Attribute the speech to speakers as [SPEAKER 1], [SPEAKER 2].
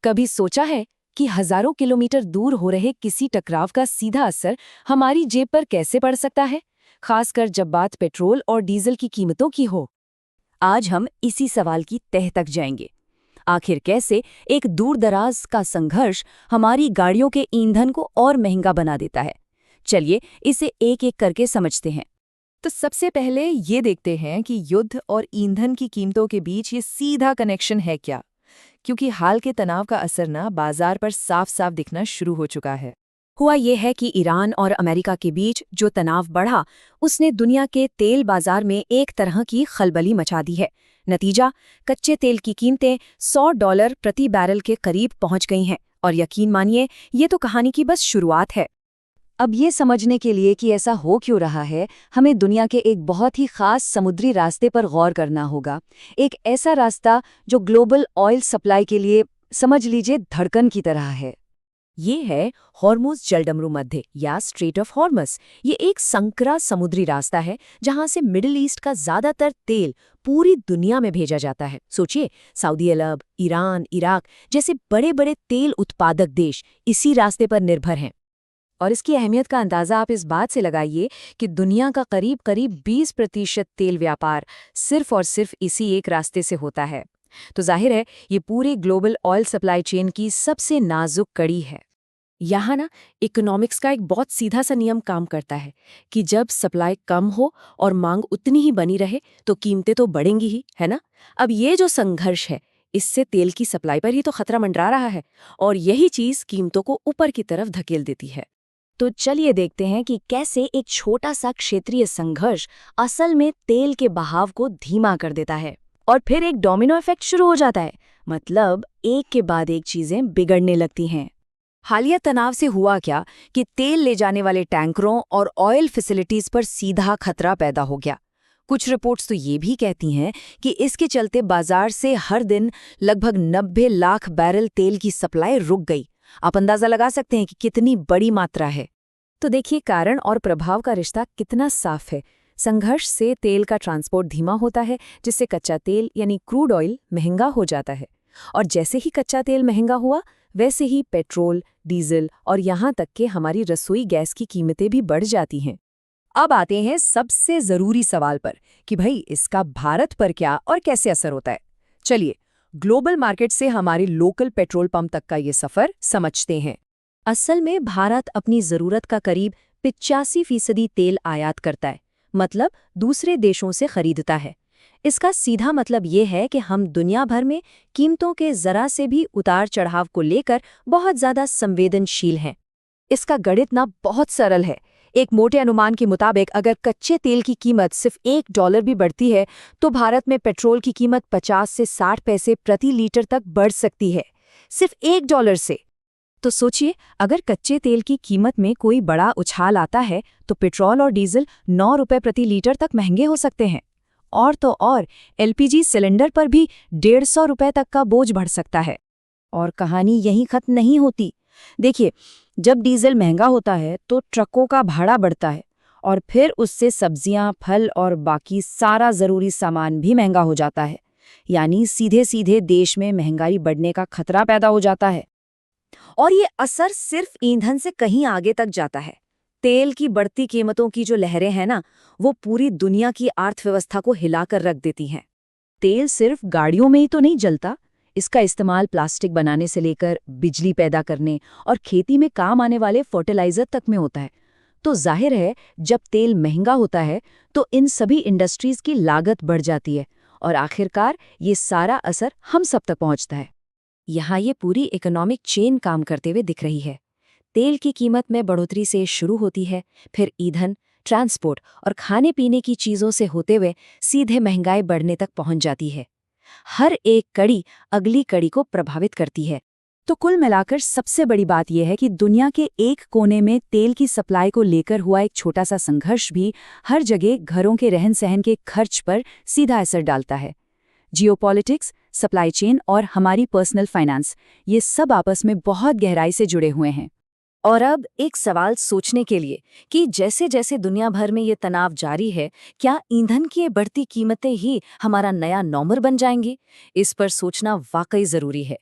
[SPEAKER 1] कभी सोचा है कि हजारों किलोमीटर दूर हो रहे किसी टकराव का सीधा असर हमारी जेब पर कैसे पड़ सकता है, खासकर जब बात पेट्रोल और डीजल की कीमतों की हो। आज हम इसी सवाल की तह तक जाएंगे। आखिर कैसे एक दूर-दराज का संघर्ष हमारी गाड़ियों के ईंधन को और महंगा बना देता है। चलिए इसे एक-एक करके समझते हैं। तो सबसे पहले ये देखते हैं कि युद्ध और ईंधन की कीमतों के बीच ये सीधा कनेक्शन है क्या, क्योंकि हाल के तनाव का असर ना बाजार पर साफ साफ दिखना शुरू हो चुका है। हुआ ये है कि ईरान और अमेरिका के बीच जो तनाव बढ़ा, उसने दुनिया के तेल बाजार में एक तरह की खलबली मचा दी है। नतीजा, कच्चे तेल की कीमतें $100 प्रति बैरल के करीब पहुंच गई हैं। और यकीन मानिए, ये तो कहानी की बस शुरुआत है। अब ये समझने के लिए कि ऐसा हो क्यों रहा है, हमें दुनिया के एक बहुत ही खास समुद्री रास्ते पर गौर करना होगा। एक ऐसा रास्ता जो ग्लोबल ऑयल सप्लाई के लिए समझ लीजिए धड़कन की तरह है। ये है हॉर्मुज़ जलडमरू मध्य या स्ट्रेट ऑफ हॉर्मस। ये एक संकरा समुद्री रास्ता है जहां से मिडिल ईस्ट का ज्यादातर तेल पूरी दुनिया में भेजा जाता है। सोचिए, सऊदी अरब, ईरान, इराक जैसे बड़े बड़े तेल उत्पादक देश इसी रास्ते पर निर्भर हैं। और इसकी अहमियत का अंदाज़ा आप इस बात से लगाइए कि दुनिया का करीब 20% तेल व्यापार सिर्फ और सिर्फ इसी एक रास्ते से होता है। तो जाहिर है ये पूरे ग्लोबल ऑयल सप्लाई चेन की सबसे नाजुक कड़ी है। यहाँ ना इकोनॉमिक्स का एक बहुत सीधा सा नियम काम करता है कि जब सप्लाई कम हो और मांग उतनी ही बनी रहे तो कीमतें तो बढ़ेंगी ही, है ना। अब ये जो संघर्ष है, इससे तेल की सप्लाई पर ही तो खतरा मंडरा रहा है और यही चीज़ कीमतों को ऊपर की तरफ धकेल देती है। तो चलिए देखते हैं कि कैसे एक छोटा सा क्षेत्रीय संघर्ष असल में तेल के बहाव को धीमा कर देता है और फिर एक डोमिनो इफेक्ट शुरू हो जाता है। मतलब एक के बाद एक चीजें बिगड़ने लगती हैं। हालिया तनाव से हुआ क्या कि तेल ले जाने वाले टैंकरों और ऑयल फैसिलिटीज पर सीधा खतरा पैदा हो गया। कुछ रिपोर्ट्स तो ये भी कहती हैं कि इसके चलते बाजार से हर दिन लगभग 90 लाख बैरल तेल की सप्लाई रुक गई। आप अंदाजा लगा सकते हैं कि कितनी बड़ी मात्रा है। तो देखिए, कारण और प्रभाव का रिश्ता कितना साफ है। संघर्ष से तेल का ट्रांसपोर्ट धीमा होता है, जिससे कच्चा तेल यानी क्रूड ऑयल महंगा हो जाता है। और जैसे ही कच्चा तेल महंगा हुआ, वैसे ही पेट्रोल, डीजल और यहाँ तक कि हमारी रसोई गैस की कीमतें भी बढ़ जाती हैं। अब आते हैं सबसे ज़रूरी सवाल पर कि भाई इसका भारत पर क्या और कैसे असर होता है। चलिए ग्लोबल मार्केट से हमारे लोकल पेट्रोल पंप तक का ये सफ़र समझते हैं। असल में भारत अपनी ज़रूरत का करीब 85% तेल आयात करता है, मतलब दूसरे देशों से खरीदता है। इसका सीधा मतलब ये है कि हम दुनिया भर में कीमतों के ज़रा से भी उतार चढ़ाव को लेकर बहुत ज़्यादा संवेदनशील हैं। इसका गणित ना बहुत सरल है। एक मोटे अनुमान के मुताबिक अगर कच्चे तेल की कीमत सिर्फ $1 भी बढ़ती है तो भारत में पेट्रोल की कीमत 50 से 60 पैसे प्रति लीटर तक बढ़ सकती है, सिर्फ $1 से। तो सोचिए, अगर कच्चे तेल की कीमत में कोई बड़ा उछाल आता है तो पेट्रोल और डीजल ₹9 प्रति लीटर तक महंगे हो सकते हैं। और तो और एलपीजी सिलेंडर पर भी ₹150 तक का बोझ बढ़ सकता है। और कहानी यहीं खत्म नहीं होती। देखिए, जब डीजल महंगा होता है तो ट्रकों का भाड़ा बढ़ता है और फिर उससे सब्जियां, फल और बाकी सारा ज़रूरी सामान भी महंगा हो जाता है। यानी सीधे सीधे देश में महंगाई बढ़ने का खतरा पैदा हो जाता है। और ये असर सिर्फ ईंधन से कहीं आगे तक जाता है। तेल की बढ़ती कीमतों की जो लहरें हैं ना, वो पूरी दुनिया की अर्थव्यवस्था को हिलाकर रख देती हैं। तेल सिर्फ गाड़ियों में ही तो नहीं जलता, इसका इस्तेमाल प्लास्टिक बनाने से लेकर बिजली पैदा करने और खेती में काम आने वाले फर्टिलाइजर तक में होता है। तो जाहिर है, जब तेल महंगा होता है तो इन सभी इंडस्ट्रीज की लागत बढ़ जाती है और आखिरकार ये सारा असर हम सब तक पहुंचता है। यहाँ ये पूरी इकोनॉमिक चेन काम करते हुए दिख रही है। तेल की कीमत में बढ़ोतरी से शुरू होती है, फिर ईंधन, ट्रांसपोर्ट और खाने पीने की चीज़ों से होते हुए सीधे महंगाई बढ़ने तक पहुंच जाती है। हर एक कड़ी अगली कड़ी को प्रभावित करती है। तो कुल मिलाकर सबसे बड़ी बात यह है कि दुनिया के एक कोने में तेल की सप्लाई को लेकर हुआ एक छोटा सा संघर्ष भी हर जगह घरों के रहन सहन के खर्च पर सीधा असर डालता है। जियोपॉलिटिक्स, सप्लाई चेन और हमारी पर्सनल फाइनेंस, ये सब आपस में बहुत गहराई से जुड़े हुए हैं। और अब एक सवाल सोचने के लिए कि जैसे जैसे दुनिया भर में ये तनाव जारी है, क्या ईंधन की ये बढ़ती कीमतें ही हमारा नया नॉर्मल बन जाएंगी? इस पर सोचना वाकई ज़रूरी है।